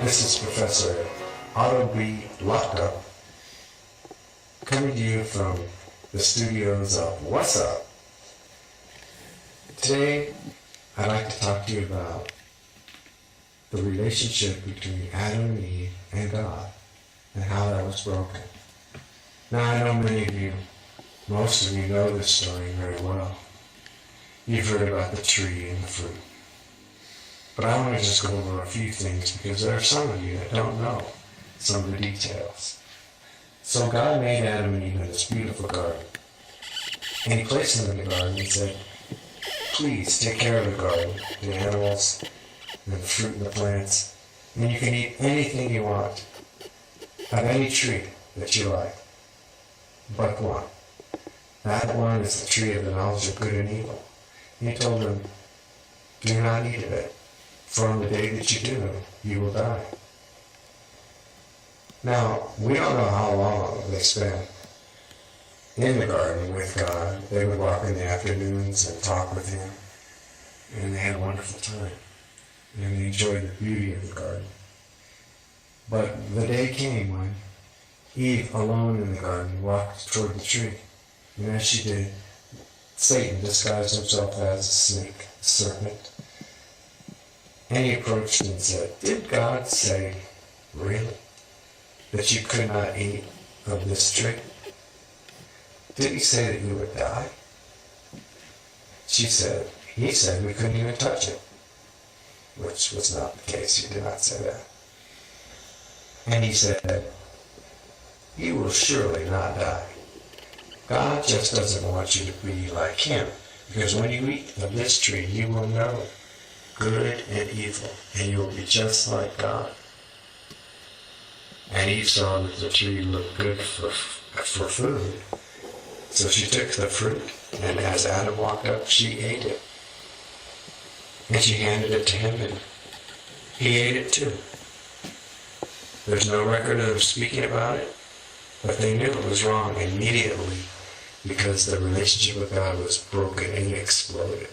This is Professor Otto B. Locked Up, coming to you from the studios of What's Up. Today, I'd like to talk to you about the relationship between Adam and Eve and God, and how that was broken. Now, I know many of you, most of you know this story very well. You've heard about the tree and the fruit. But I want to just go over a few things because there are some of you that don't know some of the details. So God made Adam and Eve in this beautiful garden. And He placed them in the garden and said, please take care of the garden, the animals, and the fruit and the plants. And you can eat anything you want of any tree that you like, but one. That one is the tree of the knowledge of good and evil. And He told them, do not eat of it. For on the day that you do, you will die. Now, we don't know how long they spent in the garden with God. They would walk in the afternoons and talk with Him. And they had a wonderful time. And they enjoyed the beauty of the garden. But the day came when Eve, alone in the garden, walked toward the tree. And as she did, Satan disguised himself as a snake, a serpent. And he approached and said, did God say, really, that you could not eat of this tree? Did He say that you would die? He said we couldn't even touch it, which was not the case. He did not say that. And He said, you will surely not die. God just doesn't want you to be like Him, because when you eat of this tree, you will know good and evil, and you will be just like God. And Eve saw that the tree looked good for food, so she took the fruit, and as Adam walked up, she ate it. And she handed it to him, and he ate it too. There's no record of speaking about it, but they knew it was wrong immediately because the relationship with God was broken and exploded.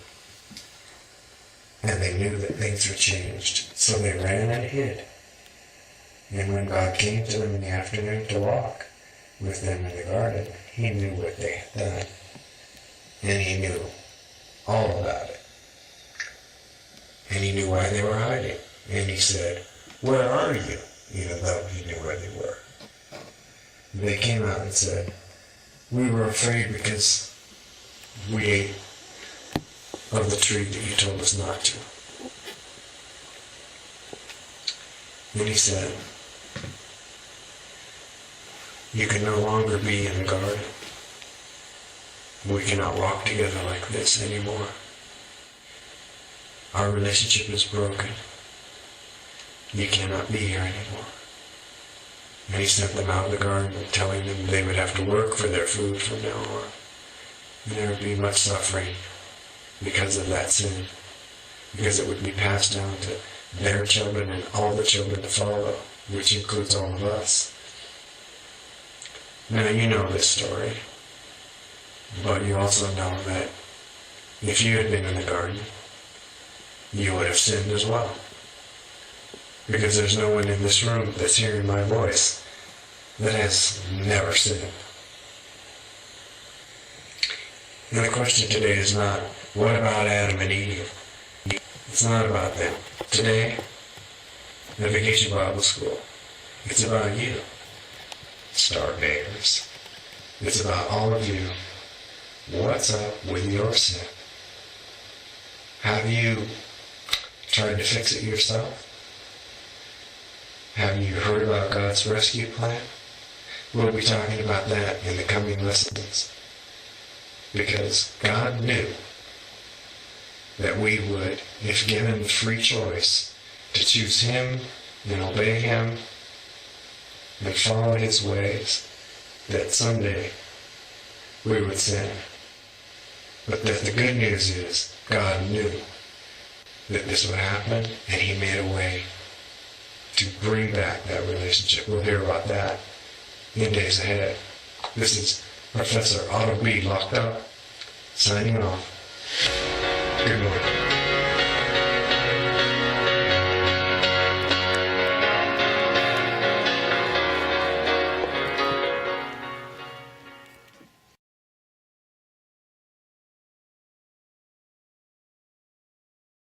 And they knew that things were changed, so they ran and hid. And when God came to them in the afternoon to walk with them in the garden, He knew what they had done. And He knew all about it. And He knew why they were hiding. And He said, where are you? Even though He knew where they were. They came out and said, we were afraid because we ate of the tree that you told us not to. And He said, you can no longer be in the garden. We cannot walk together like this anymore. Our relationship is broken. You cannot be here anymore. And He sent them out of the garden, telling them they would have to work for their food from now on. And there would be much suffering because of that sin. Because it would be passed down to their children and all the children to follow, which includes all of us. Now, you know this story, but you also know that if you had been in the garden, you would have sinned as well. Because there's no one in this room that's hearing my voice that has never sinned. And the question today is not, what about Adam and Eve? It's not about them. Today, in Vacation Bible School, it's about you, Star Bears. It's about all of you. What's up with your sin? Have you tried to fix it yourself? Have you heard about God's rescue plan? We'll be talking about that in the coming lessons. Because God knew that we would, if given free choice, to choose Him and obey Him and follow His ways, that someday we would sin. But that the good news is God knew that this would happen, and He made a way to bring back that relationship. We'll hear about that in days ahead. This is Professor Otto B. Locked Up, signing off. Good morning.